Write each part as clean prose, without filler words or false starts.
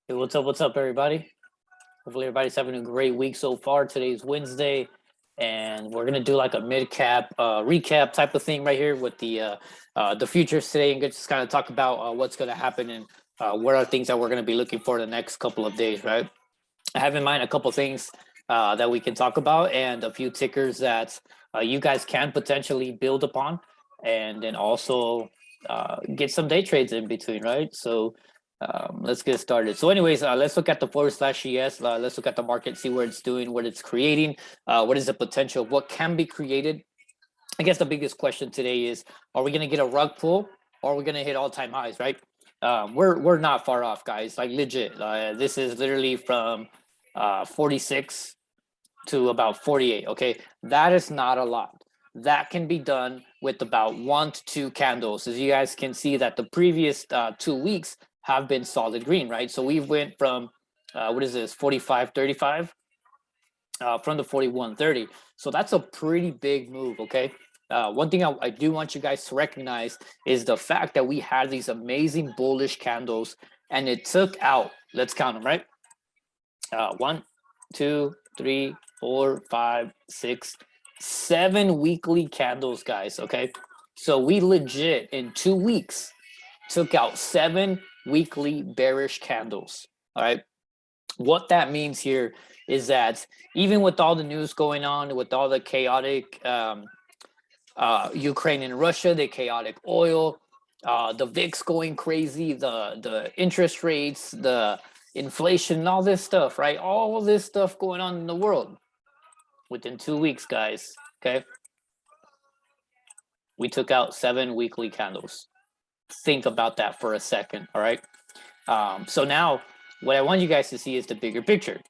Hey, what's up, everybody? Hopefully, everybody's having a great week so far. Today's Wednesday, and we're gonna do like a mid cap recap type of thing right here with the futures today, and just kind of talk about what's gonna happen and what are things that we're gonna be looking for the next couple of days. Right? I have in mind a couple things that we can talk about, and a few tickers that you guys can potentially build upon, and then also get some day trades in between. Right? So let's get started. So, anyways, let's look at the forward slash ES. Let's look at the market, see where it's doing, what it's creating, what is the potential, what can be created. I guess the biggest question today is: are we going to get a rug pull, or are we going to hit all time highs? Right? We're not far off, guys. Like legit. This is literally from 46 to about 48. Okay, that is not a lot. That can be done with about 1 to 2 candles. As you guys can see, that the previous 2 weeks have been solid green, right? So we went from what is this 45.35 from the 41.30. So that's a pretty big move. Okay. One thing I do want you guys to recognize is the fact that we had these amazing bullish candles, and it took out. Let's count them, right? 1, 2, 3, 4, 5, 6, 7 weekly candles, guys. Okay. So we legit in 2 weeks took out 7 weekly bearish candles. All right. What that means here is that even with all the news going on, with all the chaotic Ukraine and Russia, the chaotic oil, the VIX going crazy, the interest rates, the inflation, all this stuff, right? All this stuff going on in the world within 2 weeks, guys. Okay. We took out 7 weekly candles. Think about that for a second. All right. So now what I want you guys to see is the bigger picture.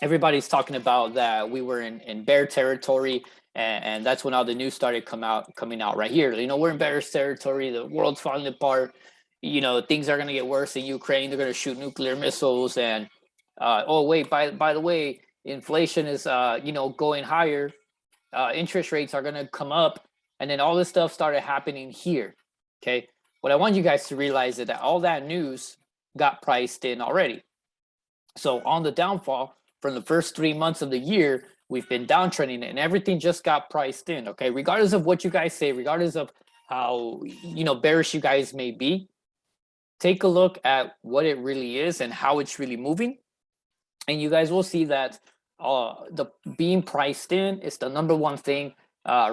Everybody's talking about that we were in bear territory, and that's when all the news started coming out right here. We're in bearish territory. The world's falling apart. Things are going to get worse in Ukraine. They're going to shoot nuclear missiles, and oh wait, by the way, inflation is going higher. Interest rates are going to come up, and then all this stuff started happening here. Okay, what I want you guys to realize is that all that news got priced in already. So on the downfall from the first 3 months of the year, we've been downtrending, and everything just got priced in. Okay, regardless of what you guys say, regardless of how bearish you guys may be, take a look at what it really is and how it's really moving, and you guys will see that the being priced in is the number one thing.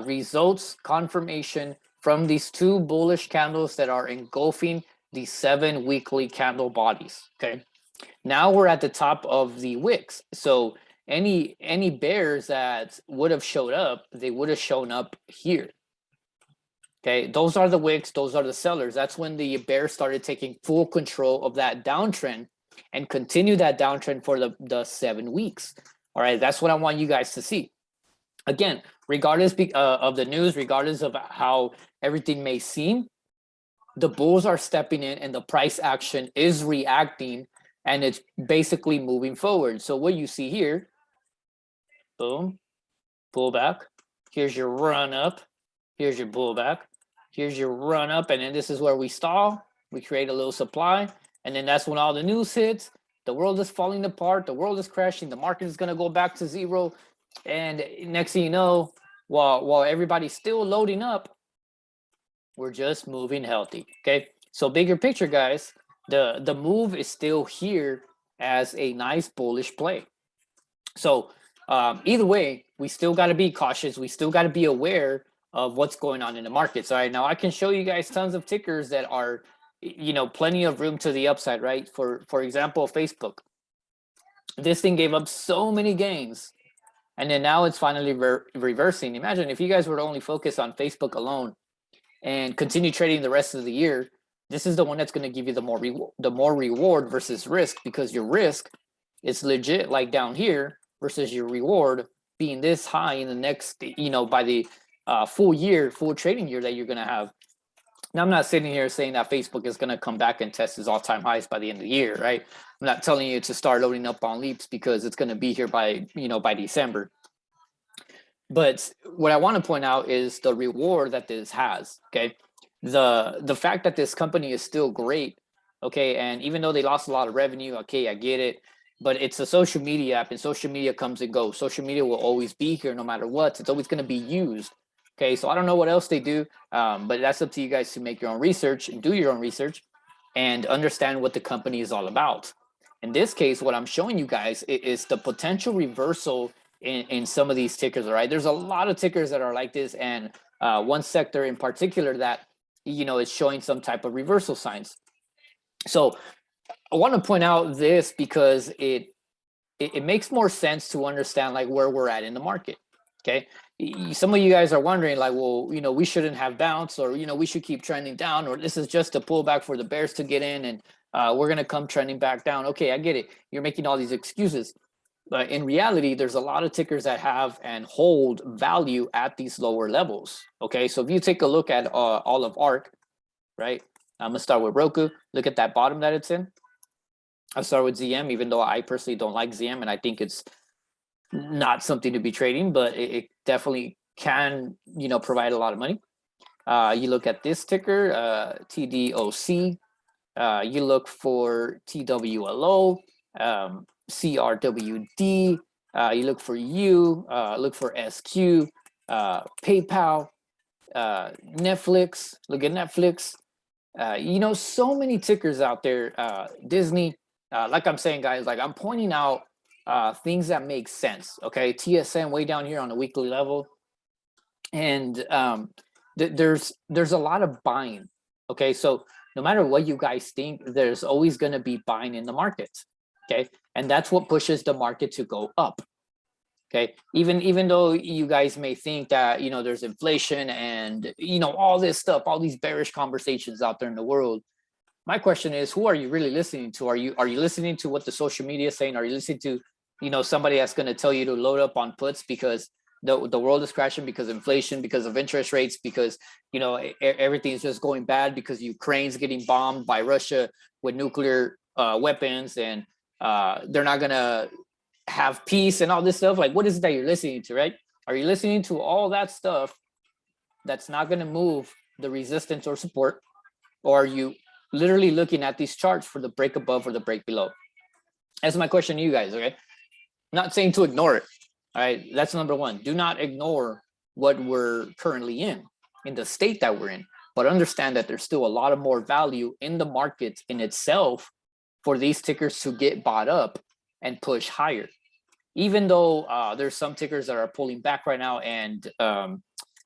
Results confirmation from these two bullish candles that are engulfing these 7 weekly candle bodies. Okay, now we're at the top of the wicks. So any bears that would have showed up, they would have shown up here. Okay, those are the wicks, those are the sellers. That's when the bears started taking full control of that downtrend and continue that downtrend for the 7 weeks. All right, that's what I want you guys to see. Again, regardless of the news, regardless of how everything may seem, the bulls are stepping in and the price action is reacting, and it's basically moving forward. So what you see here, boom, pullback. Here's your run up. Here's your pullback. Here's your run up. And then this is where we stall. We create a little supply. And then that's when all the news hits. The world is falling apart. The world is crashing. The market is going to go back to zero. And next thing you know, while everybody's still loading up, we're just moving healthy. Okay. So bigger picture, guys, the move is still here as a nice bullish play. So either way, we still got to be cautious. We still got to be aware of what's going on in the markets. All right, now I can show you guys tons of tickers that are, plenty of room to the upside, right? For example, Facebook. This thing gave up so many gains, and then now it's finally reversing. Imagine if you guys were to only focus on Facebook alone and continue trading the rest of the year. This is the one that's going to give you the more reward versus risk, because your risk is legit like down here versus your reward being this high in the next, by the full trading year that you're going to have. Now, I'm not sitting here saying that Facebook is going to come back and test its all-time highs by the end of the year, right? I'm not telling you to start loading up on leaps because it's going to be here by December. But what I want to point out is the reward that this has. Okay, the fact that this company is still great Okay, and even though they lost a lot of revenue, okay, I get it, but it's a social media app, and social media comes and goes. Social media will always be here no matter what. It's always going to be used. Okay, so I don't know what else they do, but that's up to you guys to make your own research and do your own research and understand what the company is all about. In this case, what I'm showing you guys is the potential reversal in some of these tickers. All right, there's a lot of tickers that are like this, and one sector in particular that is showing some type of reversal signs. So I want to point out this because it makes more sense to understand like where we're at in the market. Okay, some of you guys are wondering like, well, we shouldn't have bounced, or we should keep trending down, or this is just a pullback for the bears to get in, and we're gonna come trending back down. Okay, I get it. You're making all these excuses, but in reality, there's a lot of tickers that have and hold value at these lower levels. Okay, so if you take a look at all of ARK, right? I'm gonna start with Roku. Look at that bottom that it's in. I'll start with ZM, even though I personally don't like ZM, and I think it's not something to be trading, but it definitely can, provide a lot of money. You look at this ticker, TDOC. You look for TWLO, CRWD. You look for U. Look for SQ, PayPal, Netflix. Look at Netflix. So many tickers out there. Disney. Like I'm saying, guys, like I'm pointing out things that make sense. Okay, TSM way down here on the weekly level, and there's a lot of buying. Okay, so no matter what you guys think, there's always going to be buying in the market. Okay, and that's what pushes the market to go up. Okay, even though you guys may think that there's inflation and all this stuff, all these bearish conversations out there in the world. My question is, who are you really listening to? Are you listening to what the social media is saying? Are you listening to somebody that's going to tell you to load up on puts because the world is crashing, because of inflation, because of interest rates, because everything's just going bad, because Ukraine's getting bombed by Russia with nuclear weapons, and they're not gonna have peace and all this stuff? Like, what is it that you're listening to, right? Are you listening to all that stuff that's not going to move the resistance or support, or are you literally looking at these charts for the break above or the break below? That's my question to you guys. Okay, I'm not saying to ignore it. All right, that's number one. Do not ignore what we're currently in the state that we're in, but understand that there's still a lot of more value in the market in itself for these tickers to get bought up and push higher. Even though there's some tickers that are pulling back right now, and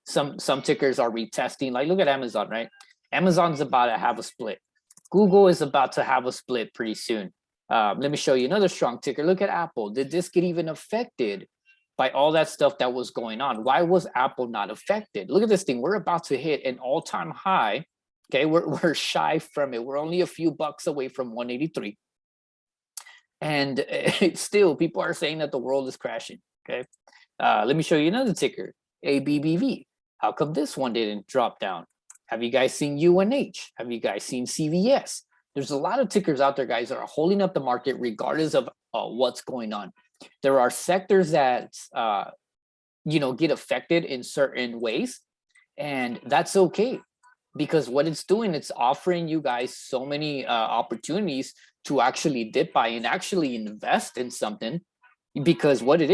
some tickers are retesting. Like, look at Amazon, right? Amazon's about to have a split. Google is about to have a split pretty soon. Let me show you another strong ticker. Look at Apple. Did this get even affected by all that stuff that was going on? Why was Apple not affected? Look at this thing. We're about to hit an all-time high. Okay, we're shy from it. We're only a few bucks away from 183. And it's still, people are saying that the world is crashing. Okay, let me show you another ticker, ABBV. How come this one didn't drop down? Have you guys seen UNH? Have you guys seen CVS? There's a lot of tickers out there, guys, that are holding up the market regardless of what's going on. There are sectors that get affected in certain ways, and that's okay, because what it's doing, it's offering you guys so many opportunities to actually dip by and actually invest in something. Because what it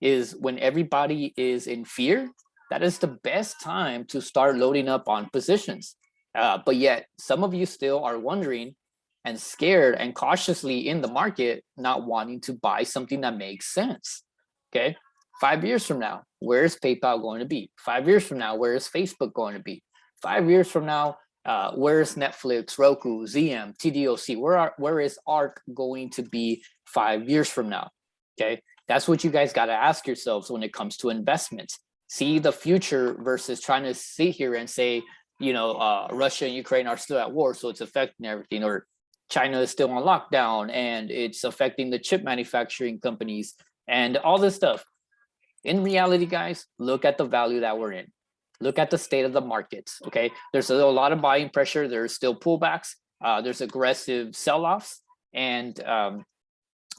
is when everybody is in fear, that is the best time to start loading up on positions. But yet some of you still are wondering and scared and cautiously in the market, not wanting to buy something that makes sense. Okay, 5 years from now, where is PayPal going to be? 5 years from now, where is Facebook going to be? 5 years from now, where is Netflix, Roku, ZM, TDOC? Where is ARK going to be 5 years from now? Okay, that's what you guys got to ask yourselves when it comes to investments. See the future versus trying to sit here and say, Russia and Ukraine are still at war, so it's affecting everything, or China is still on lockdown and it's affecting the chip manufacturing companies and all this stuff. In reality, guys, look at the value that we're in. Look at the state of the markets. Okay, there's a lot of buying pressure. There's still pullbacks. There's aggressive sell-offs, and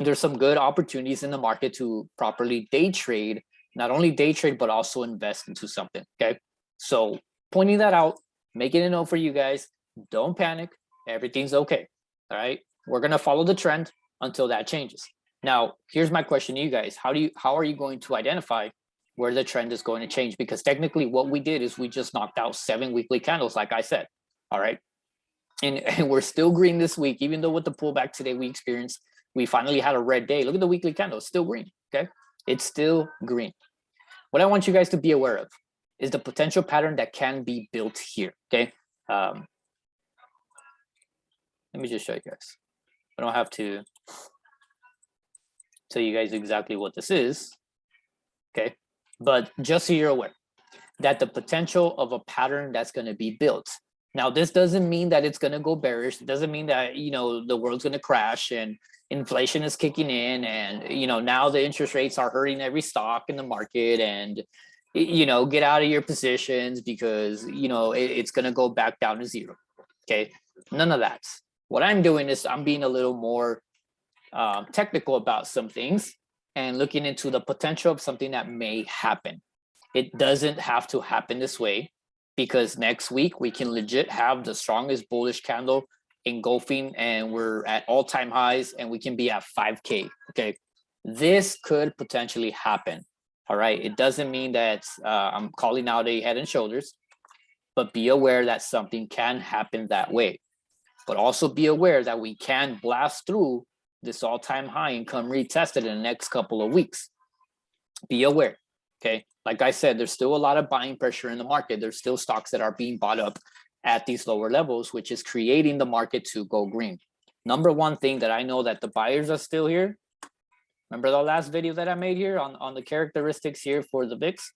there's some good opportunities in the market to properly day trade. Not only day trade, but also invest into something. Okay, so pointing that out, making a note for you guys. Don't panic. Everything's okay. All right, we're gonna follow the trend until that changes. Now, here's my question to you guys: how are you going to identify where the trend is going to change? Because technically, what we did is we just knocked out 7 weekly candles, like I said. All right, and we're still green this week, even though with the pullback today we experienced, we finally had a red day. Look at the weekly candle, it's still green. Okay, it's still green. What I want you guys to be aware of is the potential pattern that can be built here. Okay. Let me just show you guys. I don't have to tell you guys exactly what this is. Okay. But just so you're aware that the potential of a pattern that's going to be built. Now, this doesn't mean that it's going to go bearish. It doesn't mean that, the world's going to crash and inflation is kicking in and, now the interest rates are hurting every stock in the market and, get out of your positions because, it's going to go back down to zero. Okay. None of that. What I'm doing is I'm being a little more technical about some things and looking into the potential of something that may happen. It doesn't have to happen this way because next week we can legit have the strongest bullish candle engulfing and we're at all-time highs and we can be at 5K. Okay, this could potentially happen. All right, it doesn't mean that I'm calling out a head and shoulders, but be aware that something can happen that way. But also be aware that we can blast through this all-time high and come retested in the next couple of weeks. Be aware. Okay, like I said, there's still a lot of buying pressure in the market. There's still stocks that are being bought up at these lower levels, which is creating the market to go green. Number one thing that I know that the buyers are still here. Remember the last video that I made here on the characteristics here for the VIX?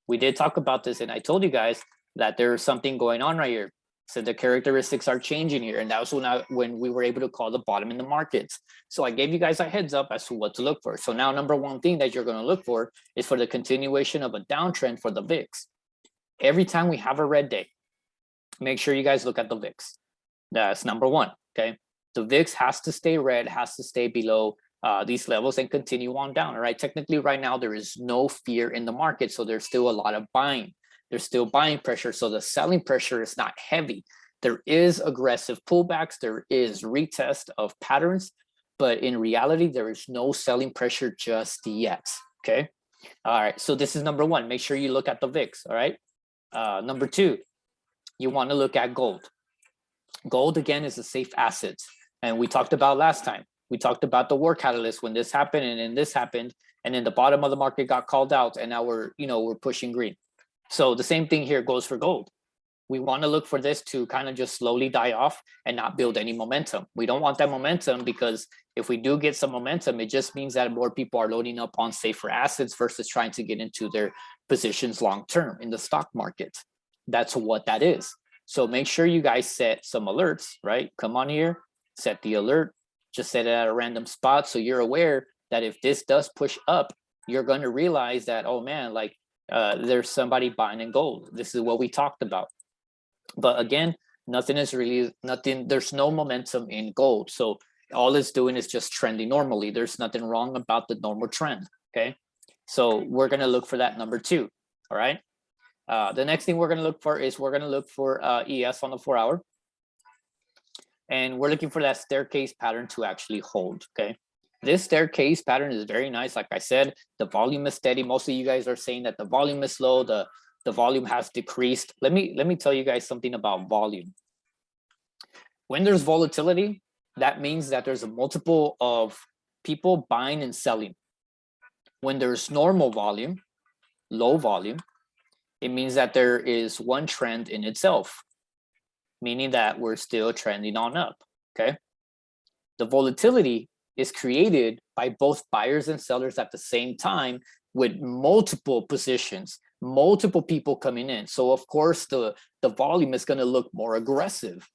We did talk about this and I told you guys that there's something going on right here. So the characteristics are changing here. And that was when we were able to call the bottom in the markets. So I gave you guys a heads up as to what to look for. So now number one thing that you're going to look for is for the continuation of a downtrend for the VIX. Every time we have a red day, make sure you guys look at the VIX. That's number one, okay? The VIX has to stay red, has to stay below these levels and continue on down, all right? Technically right now, there is no fear in the market. So there's still a lot of buying. There's still buying pressure, so the selling pressure is not heavy. There is aggressive pullbacks, there is retest of patterns, but in reality, there is no selling pressure just yet, okay? All right, so this is number one. Make sure you look at the VIX, all right? Number two, you want to look at gold. Gold, again, is a safe asset, and we talked about last time. We talked about the war catalyst when this happened, and then this happened, and then the bottom of the market got called out, and now we're pushing green. So the same thing here goes for gold. We want to look for this to kind of just slowly die off and not build any momentum. We don't want that momentum because if we do get some momentum, it just means that more people are loading up on safer assets versus trying to get into their positions long-term in the stock market. That's what that is. So make sure you guys set some alerts, right? Come on here, set the alert, just set it at a random spot so you're aware that if this does push up, you're going to realize that, oh man, like, there's somebody buying in gold. This is what we talked about. But again, there's no momentum in gold. So all it's doing is just trending normally. There's nothing wrong about the normal trend, okay? So we're gonna look for that number two, all right? The next thing we're gonna look for is ES on the 4-hour. And we're looking for that staircase pattern to actually hold, okay? This staircase pattern is very nice. Like I said, the volume is steady. Most of you guys are saying that the volume is slow. The volume has decreased. Let me tell you guys something about volume. When there's volatility, that means that there's a multiple of people buying and selling. When there's normal volume, low volume, it means that there is one trend in itself, meaning that we're still trending on up, okay? The volatility is created by both buyers and sellers at the same time with multiple positions, multiple people coming in. So of course, the volume is going to look more aggressive.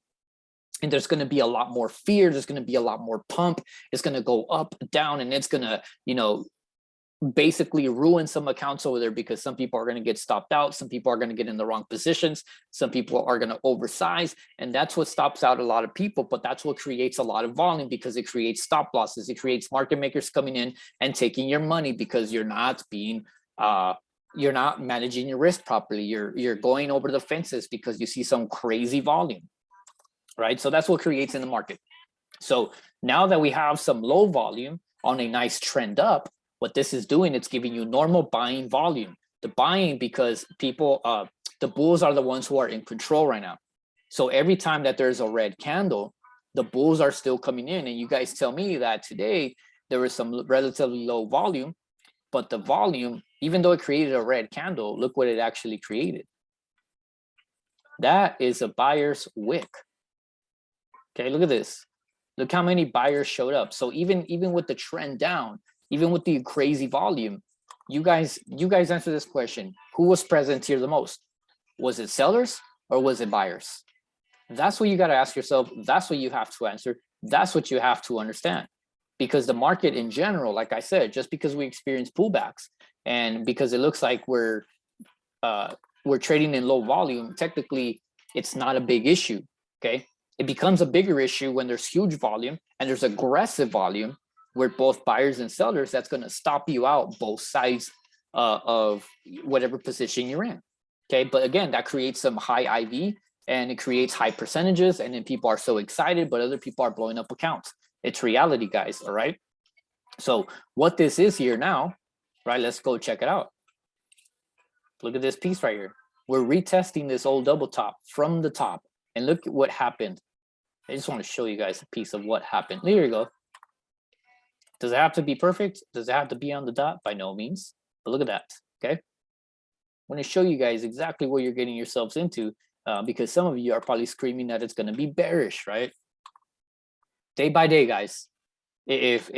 And there's going to be a lot more fear. There's going to be a lot more pump. It's going to go up, down, and it's going to, basically ruin some accounts over there because some people are going to get stopped out. Some people are going to get in the wrong positions. Some people are going to oversize. And that's what stops out a lot of people. But that's what creates a lot of volume because it creates stop losses. It creates market makers coming in and taking your money because you're not managing your risk properly. You're going over the fences because you see some crazy volume, right? So that's what creates in the market. So now that we have some low volume on a nice trend up, what this is doing, it's giving you normal buying volume. The buying, because people, the bulls are the ones who are in control right now. So every time that there's a red candle, the bulls are still coming in. And you guys tell me that today there was some relatively low volume, but the volume, even though it created a red candle, look what it actually created. That is a buyer's wick. Okay, look at this. Look how many buyers showed up. So even with the trend down, even with the crazy volume, you guys answer this question. Who was present here the most? Was it sellers or was it buyers? That's what you got to ask yourself. That's what you have to answer. That's what you have to understand. Because the market in general, like I said, just because we experience pullbacks and because it looks like we're trading in low volume, technically it's not a big issue. Okay. It becomes a bigger issue when there's huge volume and there's aggressive volume where both buyers and sellers, that's going to stop you out both sides of whatever position you're in. Okay. But again, that creates some high IV and it creates high percentages. And then people are so excited, but other people are blowing up accounts. It's reality, guys. All right. So what this is here now, right? Let's go check it out. Look at this piece right here. We're retesting this old double top from the top. And look at what happened. I just want to show you guys a piece of what happened. There you go. Does it have to be perfect? Does it have to be on the dot? By no means. But look at that. Okay. I want to show you guys exactly what you're getting yourselves into because some of you are probably screaming that it's going to be bearish, right? Day by day, guys. If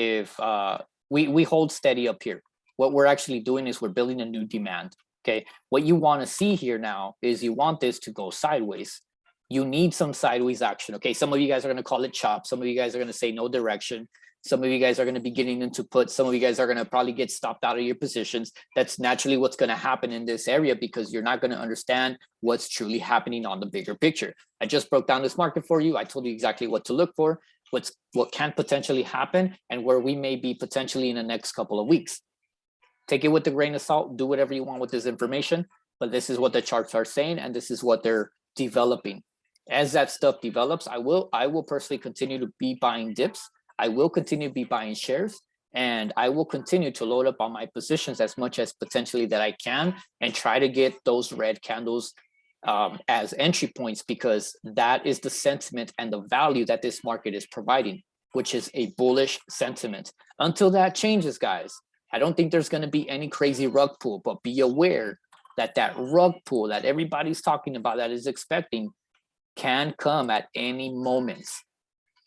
we hold steady up here, what we're actually doing is we're building a new demand. Okay. What you want to see here now is you want this to go sideways. You need some sideways action. Okay. Some of you guys are going to call it chop. Some of you guys are going to say no direction. Some of you guys are going to be getting into puts. Some of you guys are going to probably get stopped out of your positions. That's naturally what's going to happen in this area because you're not going to understand what's truly happening on the bigger picture. I just broke down this market for you. I told you exactly what to look for, what can potentially happen, and where we may be potentially in the next couple of weeks. Take it with a grain of salt. Do whatever you want with this information, but this is what the charts are saying, and this is what they're developing. As that stuff develops, I will personally continue to be buying dips. I will continue to be buying shares, and I will continue to load up on my positions as much as potentially that I can and try to get those red candles as entry points because that is the sentiment and the value that this market is providing, which is a bullish sentiment. Until that changes, guys, I don't think there's going to be any crazy rug pull, but be aware that that rug pull that everybody's talking about that is expecting can come at any moment.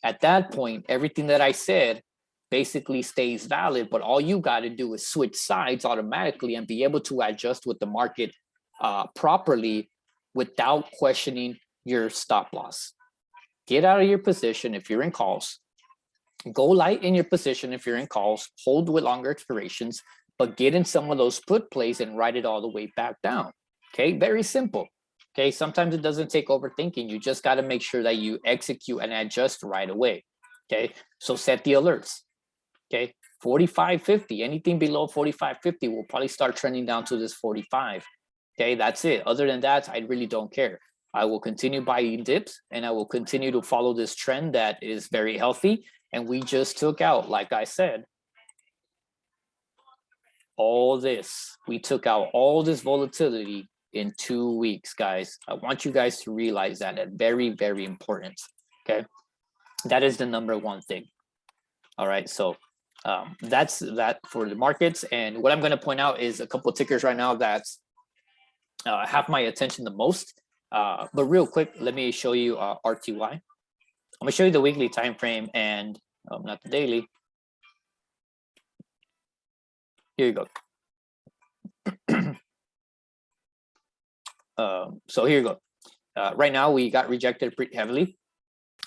At that point, everything that I said basically stays valid, but all you got to do is switch sides automatically and be able to adjust with the market properly without questioning your stop loss. Get out of your position if you're in calls. Go light in your position if you're in calls. Hold with longer expirations, but get in some of those put plays and write it all the way back down. Okay, very simple. Okay, sometimes it doesn't take overthinking. You just got to make sure that you execute and adjust right away. Okay, so set the alerts. Okay, 45.50, anything below 45.50 will probably start trending down to this 45. Okay, that's it. Other than that, I really don't care. I will continue buying dips and I will continue to follow this trend that is very healthy. And we just took out, like I said, all this. We took out all this volatility in 2 weeks, guys. I want you guys to realize that. Very, very important. Okay, that is the number one thing. All right, so that's that for the markets. And what I'm going to point out is a couple of tickers right now that have my attention the most. But real quick, let me show you RTY. I'm going to show you the weekly time frame and not the daily. Here you go. So here you go. Right now, we got rejected pretty heavily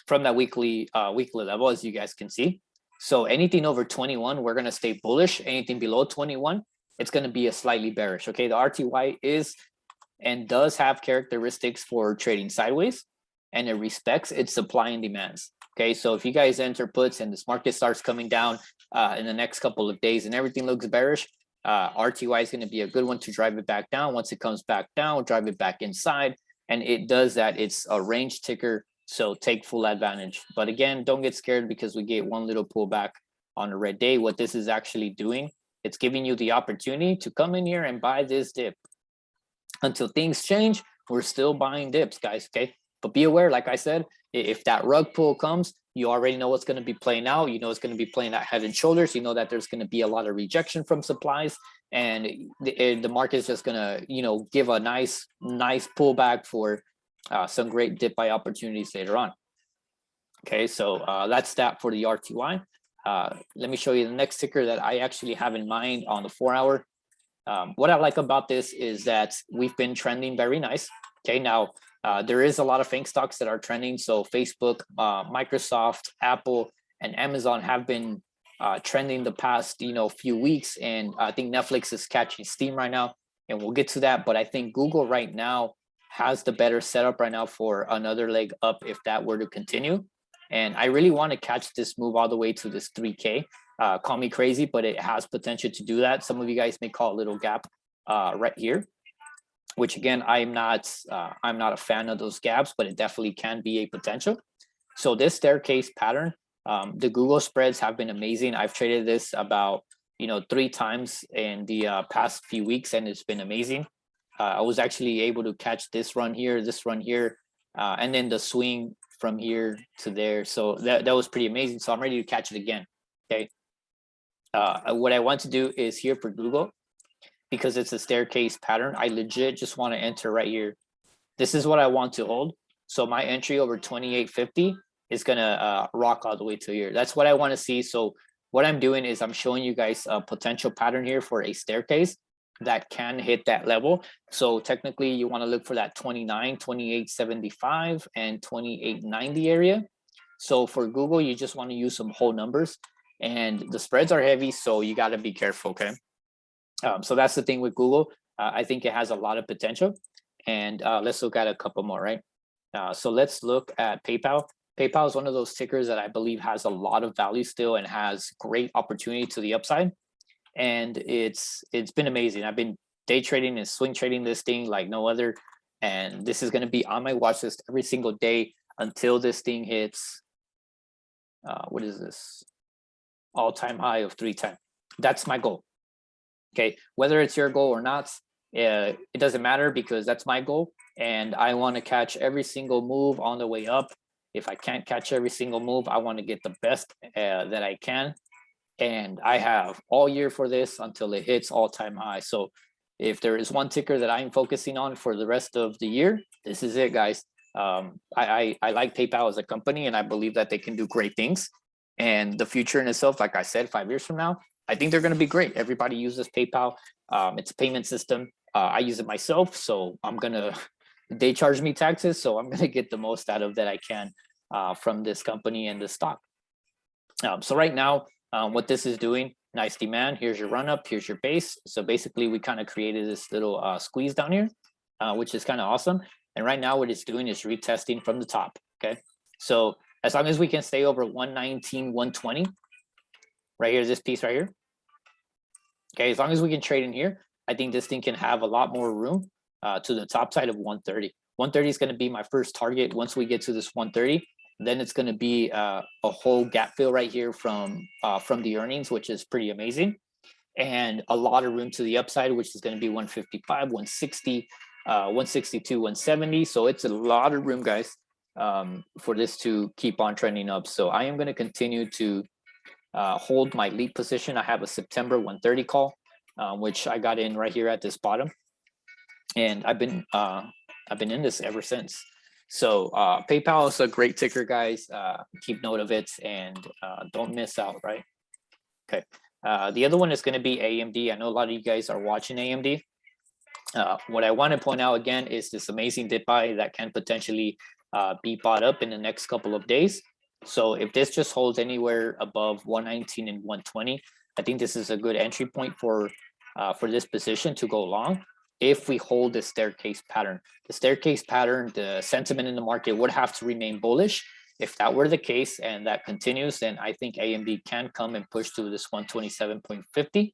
from that weekly level, as you guys can see. So anything over 21, we're going to stay bullish. Anything below 21, it's going to be a slightly bearish. Okay, the RTY is and does have characteristics for trading sideways, and it respects its supply and demands. Okay, so if you guys enter puts and this market starts coming down in the next couple of days and everything looks bearish, RTY is going to be a good one to drive it back down. Once it comes back down, drive it back inside, and it does that. It's a range ticker, So take full advantage. But again, don't get scared because we get one little pullback on a red day. What this is actually doing, it's giving you the opportunity to come in here and buy this dip. Until things change, we're still buying dips, guys, okay? But be aware, like I said, if that rug pull comes, you already know what's going to be playing out. You know it's going to be playing at head and shoulders. You know that there's going to be a lot of rejection from supplies, and the market is just going to, you know, give a nice pullback for some great dip buy opportunities later on. Okay, so that's that for the RTY. Let me show you the next ticker that I actually have in mind on the 4 hour. What I like about this is that we've been trending very nice. Okay, now there is a lot of FANG stocks that are trending. So Facebook, Microsoft, Apple, and Amazon have been trending the past, you know, few weeks. And I think Netflix is catching steam right now, and we'll get to that. But I think Google right now has the better setup right now for another leg up if that were to continue. And I really want to catch this move all the way to this 3K. Call me crazy, but it has potential to do that. Some of you guys may call a little gap right here, which again, I'm not a fan of those gaps, but it definitely can be a potential. So this staircase pattern, the Google spreads have been amazing. I've traded this about, you know, 3 times in the past few weeks, and it's been amazing. I was actually able to catch this run here, and then the swing from here to there. So that was pretty amazing. So I'm ready to catch it again. Okay. What I want to do is here for Google, because it's a staircase pattern, I legit just want to enter right here. This is what I want to hold. So my entry over 28.50 is gonna rock all the way to here. That's what I want to see. So what I'm doing is I'm showing you guys a potential pattern here for a staircase that can hit that level. So technically you want to look for that 29, 28.75 and 28.90 area. So for Google, you just want to use some whole numbers, and the spreads are heavy, so you got to be careful, okay? So that's the thing with Google. I think it has a lot of potential, and let's look at a couple more, right? So let's look at PayPal. PayPal is one of those tickers that I believe has a lot of value still and has great opportunity to the upside. And it's been amazing. I've been day trading and swing trading this thing like no other, and this is going to be on my watch list every single day until this thing hits what is this, all-time high of 310. That's my goal. Okay, whether it's your goal or not, it doesn't matter, because that's my goal, and I want to catch every single move on the way up. If I can't catch every single move, I want to get the best that I can. And I have all year for this until it hits all-time high. So if there is one ticker that I'm focusing on for the rest of the year, this is it, guys. I like PayPal as a company, and I believe that they can do great things. And the future in itself, like I said, 5 years from now, I think they're going to be great. Everybody uses PayPal. It's a payment system. I use it myself, so they charge me taxes, so I'm going to get the most out of that I can from this company and this stock. So right now, what this is doing, nice demand. Here's your run up, here's your base. So basically we kind of created this little squeeze down here, which is kind of awesome. And right now what it's doing is retesting from the top, okay? So as long as we can stay over 119, 120, right here, this piece right here. Okay, as long as we can trade in here, I think this thing can have a lot more room to the top side of 130. 130 is going to be my first target. Once we get to this 130, then it's going to be a whole gap fill right here from the earnings, which is pretty amazing, and a lot of room to the upside, which is going to be 155, 160, 162, 170. So it's a lot of room, guys, for this to keep on trending up. So I am going to continue to hold my lead position. I have a September 130 call, which I got in right here at this bottom, and I've been in this ever since. So PayPal is a great ticker, guys. Keep note of it, and don't miss out, right? Okay. The other one is going to be AMD. I know a lot of you guys are watching AMD. What I want to point out again is this amazing dip buy that can potentially be bought up in the next couple of days. So if this just holds anywhere above 119 and 120, I think this is a good entry point for this position to go long. If we hold the staircase pattern, the sentiment in the market would have to remain bullish. If that were the case and that continues, then I think AMD can come and push to this 127.50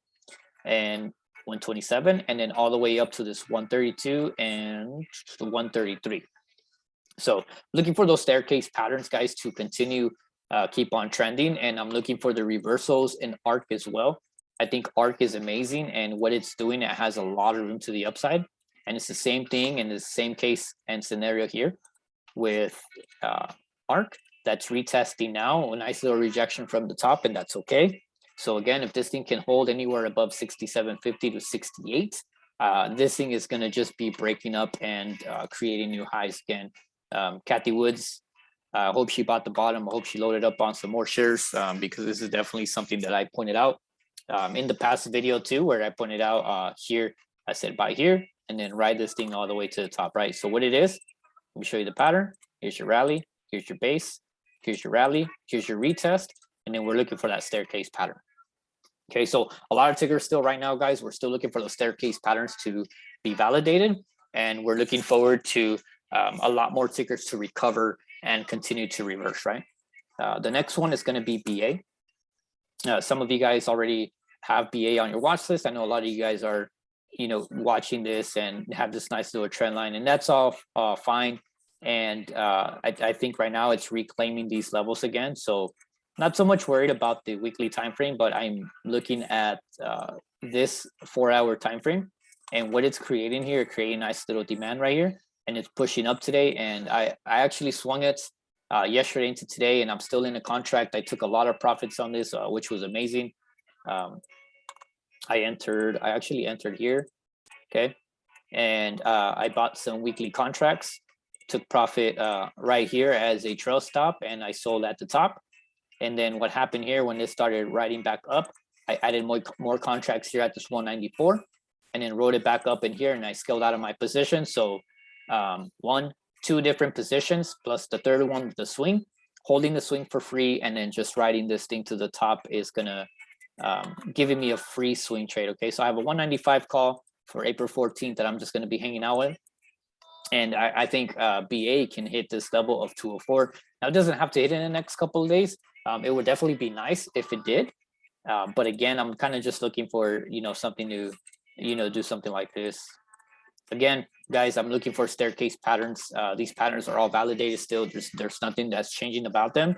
and 127, and then all the way up to this 132 and 133. So looking for those staircase patterns, guys, to continue keep on trending. And I'm looking for the reversals in ARC as well. I think ARC is amazing, and what it's doing, it has a lot of room to the upside. And it's the same thing in the same case and scenario here with ARC. That's retesting now, a nice little rejection from the top, and that's okay. So again, if this thing can hold anywhere above 67.50 to 68, this thing is going to just be breaking up and creating new highs again. Kathy Woods, I hope she bought the bottom. I hope she loaded up on some more shares, because this is definitely something that I pointed out in the past video too, where I pointed out here, I said buy here and then ride this thing all the way to the top, right? So what it is, let me show you the pattern. Here's your rally, here's your base, here's your rally, here's your retest, and then we're looking for that staircase pattern. Okay, so a lot of tickers still right now, guys, we're still looking for those staircase patterns to be validated, and we're looking forward to a lot more tickers to recover and continue to reverse, right? The next one is going to be BA. Some of you guys already have BA on your watch list. I know a lot of you guys are, watching this and have this nice little trend line, and that's all fine. And I think right now it's reclaiming these levels again. So not so much worried about the weekly time frame, but I'm looking at this 4-hour time frame and what it's creating here, creating nice little demand right here. And it's pushing up today. And I actually swung it yesterday into today, and I'm still in a contract. I took a lot of profits on this, which was amazing. I actually entered here, okay? And I bought some weekly contracts, took profit right here as a trail stop, and I sold at the top. And then what happened here when this started riding back up, I added more contracts here at this 194, and then rode it back up in here, and I scaled out of my position. So 2 different positions plus the third one with the swing, holding the swing for free, and then just riding this thing to the top is gonna giving me a free swing trade. Okay, so I have a 195 call for April 14th that I'm just gonna be hanging out with. And I think BA can hit this level of 204. Now, it doesn't have to hit in the next couple of days. It would definitely be nice if it did. But again, I'm kind of just looking for, something to, do something like this. Again, guys, I'm looking for staircase patterns. These patterns are all validated still. There's nothing that's changing about them.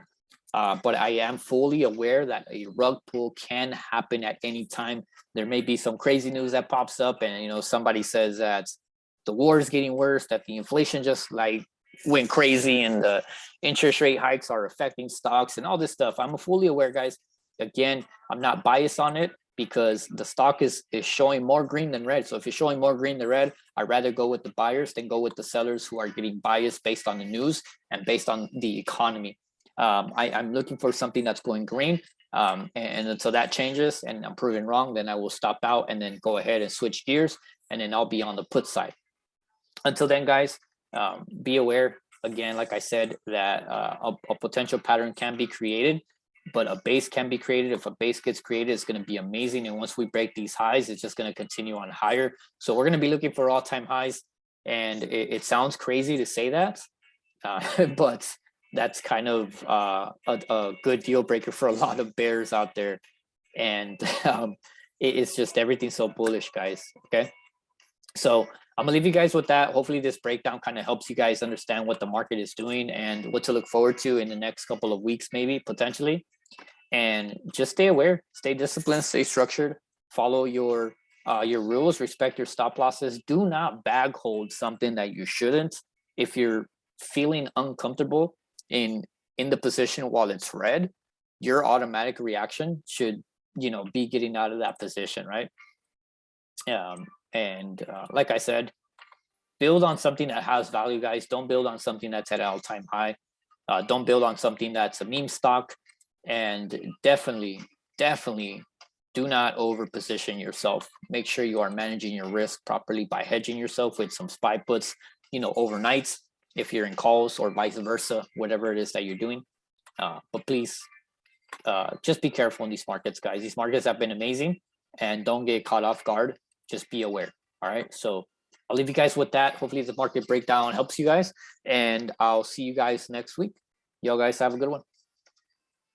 But I am fully aware that a rug pull can happen at any time. There may be some crazy news that pops up, and somebody says that the war is getting worse, that the inflation just like went crazy, and the interest rate hikes are affecting stocks and all this stuff. I'm fully aware, guys. Again, I'm not biased on it because the stock is showing more green than red. So if it's showing more green than red, I'd rather go with the buyers than go with the sellers who are getting biased based on the news and based on the economy. I'm looking for something that's going green. And until that changes and I'm proven wrong, then I will stop out and then go ahead and switch gears, and then I'll be on the put side. Until then, guys, be aware, again, like I said, that a potential pattern can be created, but a base can be created. If a base gets created, it's going to be amazing. And once we break these highs, it's just going to continue on higher. So we're going to be looking for all-time highs. And it sounds crazy to say that, but that's kind of a good deal breaker for a lot of bears out there. And it's just everything's so bullish, guys. Okay. So I'm gonna leave you guys with that. Hopefully this breakdown kind of helps you guys understand what the market is doing and what to look forward to in the next couple of weeks, maybe potentially. And just stay aware, stay disciplined, stay structured, follow your rules, respect your stop losses. Do not bag hold something that you shouldn't. If you're feeling uncomfortable in the position while it's red, your automatic reaction should, be getting out of that position, right? And like I said, build on something that has value, guys. Don't build on something that's at an all-time high. Don't build on something that's a meme stock. And definitely do not over position yourself. Make sure you are managing your risk properly by hedging yourself with some SPY puts, overnight, if you're in calls or vice versa, whatever it is that you're doing. But please just be careful in these markets, guys. These markets have been amazing, and don't get caught off guard. Just be aware. All right. So I'll leave you guys with that. Hopefully the market breakdown helps you guys, and I'll see you guys next week. Y'all guys have a good one.